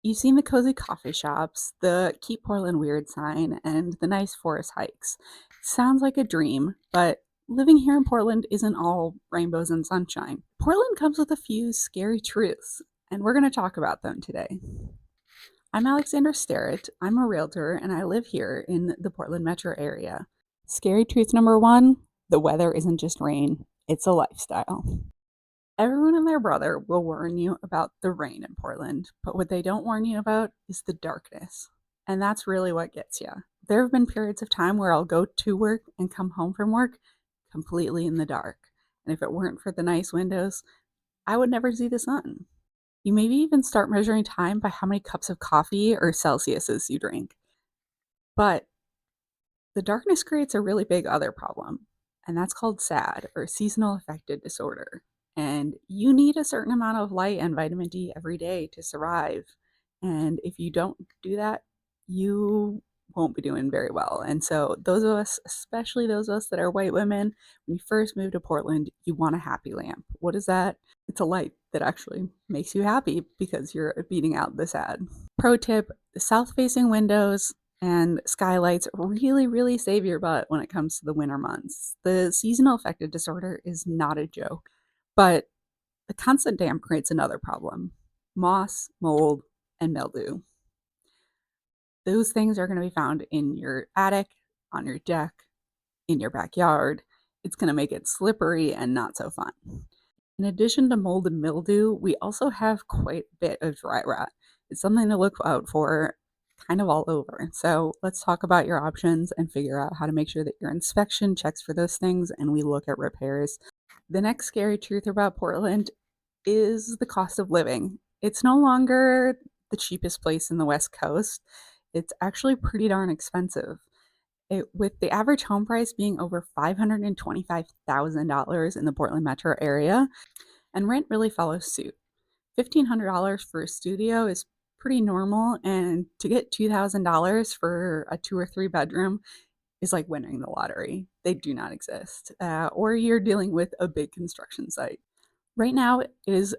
You've seen the cozy coffee shops, the Keep Portland Weird sign, and the nice forest hikes. Sounds like a dream, but living here in Portland isn't all rainbows and sunshine. Portland comes with a few scary truths, and we're going to talk about them today. I'm Alexandra Starrett. I'm a realtor, and I live here in the Portland metro area. Scary truth number one: the weather isn't just rain, it's a lifestyle. Everyone and their brother will warn you about the rain in Portland, but what they don't warn you about is the darkness. And that's really what gets you. There have been periods of time where I'll go to work and come home from work completely in the dark. And if it weren't for the nice windows, I would never see the sun. You maybe even start measuring time by how many cups of coffee or Celsiuses you drink. But the darkness creates a really big other problem, and that's called SAD, or seasonal affective disorder. And you need a certain amount of light and vitamin D every day to survive. And if you don't do that, you won't be doing very well. And so, those of us, especially those of us that are white women, when you first move to Portland, you want a happy lamp. What is that? It's a light that actually makes you happy because you're beating out the SAD. Pro tip: the south facing windows and skylights really, really save your butt when it comes to the winter months. The seasonal affective disorder is not a joke, but the constant damp creates another problem: moss, mold, and mildew. Those things are going to be found in your attic, on your deck, in your backyard. It's going to make it slippery and not so fun. In addition to mold and mildew, we also have quite a bit of dry rot. It's something to look out for kind of all over. So let's talk about your options and figure out how to make sure that your inspection checks for those things and we look at repairs. The next scary truth about Portland is the cost of living. It's no longer the cheapest place in the West Coast. It's actually pretty darn expensive. With the average home price being over $525,000 in the Portland metro area, and rent really follows suit. $1,500 for a studio is pretty normal, and to get $2,000 for a 2 or 3 bedroom is like winning the lottery. They do not exist. Or you're dealing with a big construction site. Right now, it is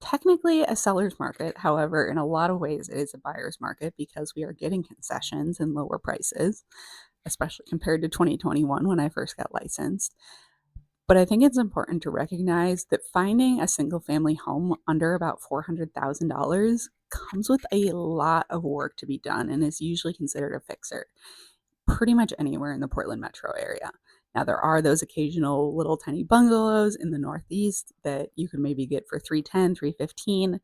technically a seller's market. However, in a lot of ways, it is a buyer's market because we are getting concessions and lower prices, especially compared to 2021 when I first got licensed. But I think it's important to recognize that finding a single family home under about $400,000 comes with a lot of work to be done and is usually considered a fixer pretty much anywhere in the Portland metro area. Now, there are those occasional little tiny bungalows in the Northeast that you can maybe get for 310, 315,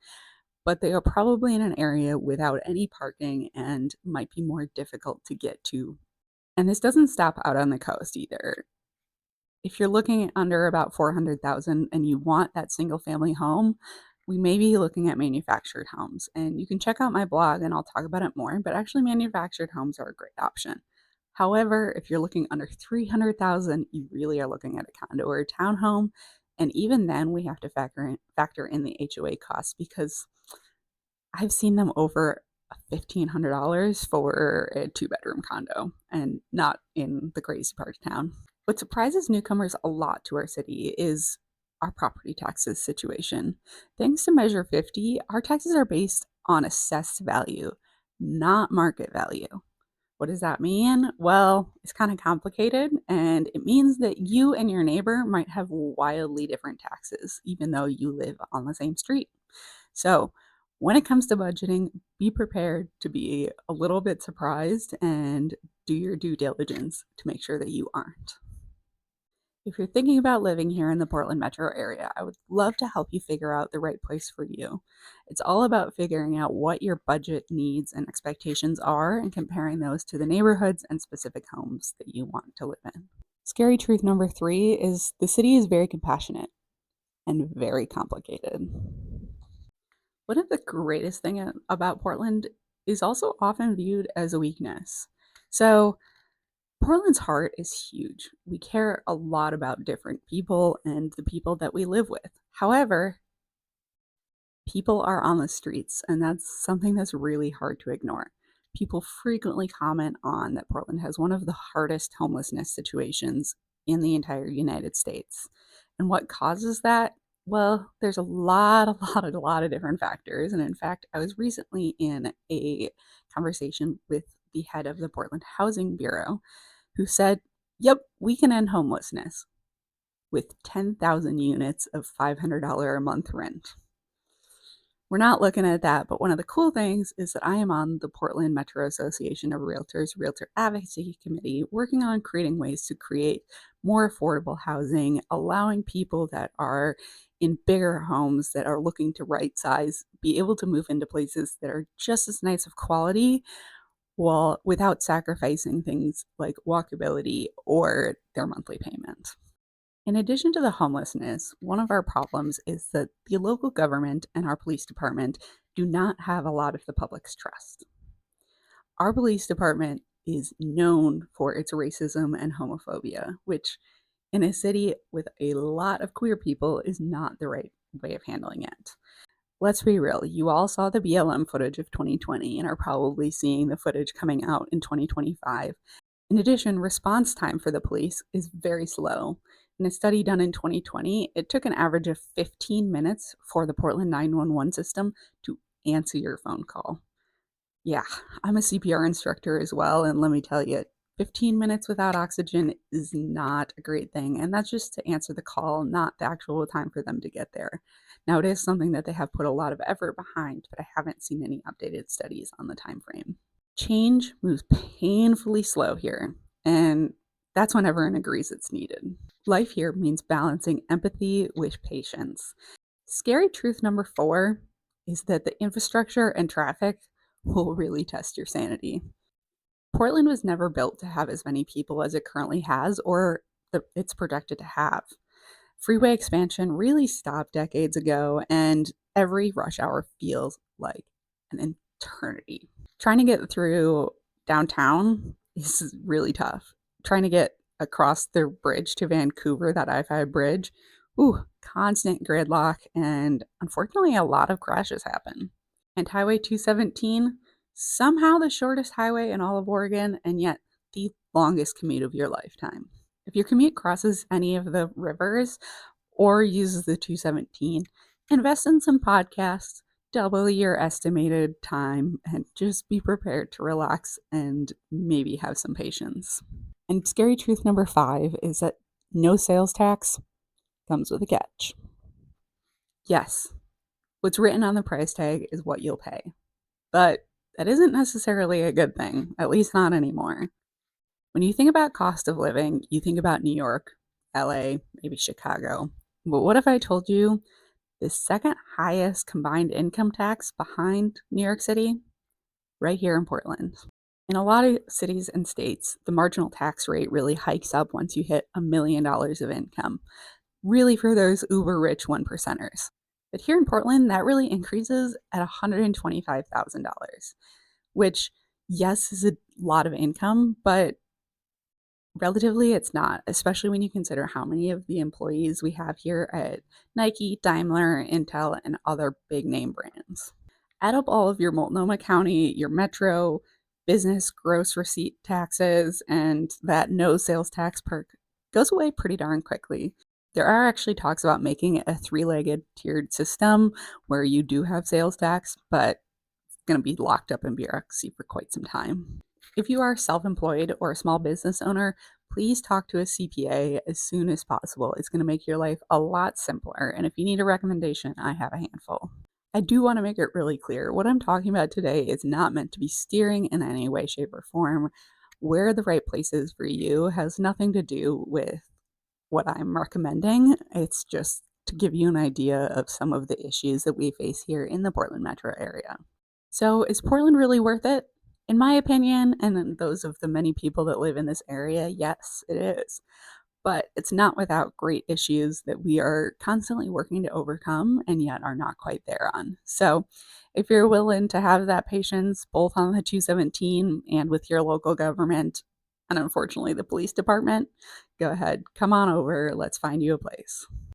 but they are probably in an area without any parking and might be more difficult to get to. And this doesn't stop out on the coast either. If you're looking under about 400,000 and you want that single family home, we may be looking at manufactured homes. And you can check out my blog and I'll talk about it more, but actually manufactured homes are a great option. However, if you're looking under 300,000, you really are looking at a condo or a townhome, and even then we have to factor in the HOA costs because I've seen them over $1,500 for a 2 bedroom condo and not in the crazy part of town. What surprises newcomers a lot to our city is our property taxes situation. Thanks to Measure 50, our taxes are based on assessed value, not market value. What does that mean? Well, it's kind of complicated, and it means that you and your neighbor might have wildly different taxes, even though you live on the same street. So, when it comes to budgeting, be prepared to be a little bit surprised and do your due diligence to make sure that you aren't. If you're thinking about living here in the Portland metro area, I would love to help you figure out the right place for you. It's all about figuring out what your budget needs and expectations are and comparing those to the neighborhoods and specific homes that you want to live in. Scary truth number three is the city is very compassionate and very complicated. One of the greatest things about Portland is also often viewed as a weakness. So, Portland's heart is huge. We care a lot about different people and the people that we live with. However, people are on the streets, and that's something that's really hard to ignore. People frequently comment on that Portland has one of the hardest homelessness situations in the entire United States. And what causes that? Well, there's a lot of different factors. And in fact, I was recently in a conversation with the head of the Portland Housing Bureau who said, yep, we can end homelessness with 10,000 units of $500 a month rent. We're not looking at that, but one of the cool things is that I am on the Portland Metro Association of Realtors Realtor Advocacy Committee working on creating ways to create more affordable housing, allowing people that are in bigger homes that are looking to right size be able to move into places that are just as nice of quality while without sacrificing things like walkability or their monthly payment. In addition to the homelessness, one of our problems is that the local government and our police department do not have a lot of the public's trust. Our police department is known for its racism and homophobia, which in a city with a lot of queer people is not the right way of handling it. Let's be real, you all saw the BLM footage of 2020 and are probably seeing the footage coming out in 2025. In addition, response time for the police is very slow. In a study done in 2020, it took an average of 15 minutes for the Portland 911 system to answer your phone call. Yeah, I'm a CPR instructor as well, and let me tell you, 15 minutes without oxygen is not a great thing, and that's just to answer the call, not the actual time for them to get there. Now, it is something that they have put a lot of effort behind, but I haven't seen any updated studies on the time frame. Change moves painfully slow here, and that's when everyone agrees it's needed. Life here means balancing empathy with patience. Scary truth number 4 is that the infrastructure and traffic will really test your sanity. Portland was never built to have as many people as it currently has or it's projected to have. Freeway expansion really stopped decades ago, and every rush hour feels like an eternity. Trying to get through downtown is really tough. Trying to get across the bridge to Vancouver, that I-5 bridge, ooh, constant gridlock, and unfortunately, a lot of crashes happen. And Highway 217, somehow the shortest highway in all of Oregon, and yet the longest commute of your lifetime. If your commute crosses any of the rivers or uses the 217, invest in some podcasts, double your estimated time, and just be prepared to relax and maybe have some patience. And scary truth number 5 is that no sales tax comes with a catch. Yes, what's written on the price tag is what you'll pay, but that isn't necessarily a good thing, at least not anymore. When you think about cost of living, you think about New York, LA, maybe Chicago. But what if I told you the second highest combined income tax behind New York City? Right here in Portland. In a lot of cities and states, the marginal tax rate really hikes up once you hit $1 million of income, really for those uber rich one percenters. But here in Portland, that really increases at $125,000, which, yes, is a lot of income, but relatively, it's not, especially when you consider how many of the employees we have here at Nike, Daimler, Intel, and other big name brands. Add up all of your Multnomah County, your Metro, business gross receipt taxes, and that no sales tax perk goes away pretty darn quickly. There are actually talks about making it a 3-legged tiered system where you do have sales tax, but it's going to be locked up in bureaucracy for quite some time. If you are self-employed or a small business owner, please talk to a CPA as soon as possible. It's going to make your life a lot simpler. And if you need a recommendation, I have a handful. I do want to make it really clear what I'm talking about today is not meant to be steering in any way, shape, or form. Where the right place is for you has nothing to do with what I'm recommending. It's just to give you an idea of some of the issues that we face here in the Portland metro area. So, is Portland really worth it? In my opinion, and in those of the many people that live in this area, yes, it is. But it's not without great issues that we are constantly working to overcome and yet are not quite there on. So, if you're willing to have that patience both on the 217 and with your local government, and unfortunately the police department, go ahead, come on over, let's find you a place.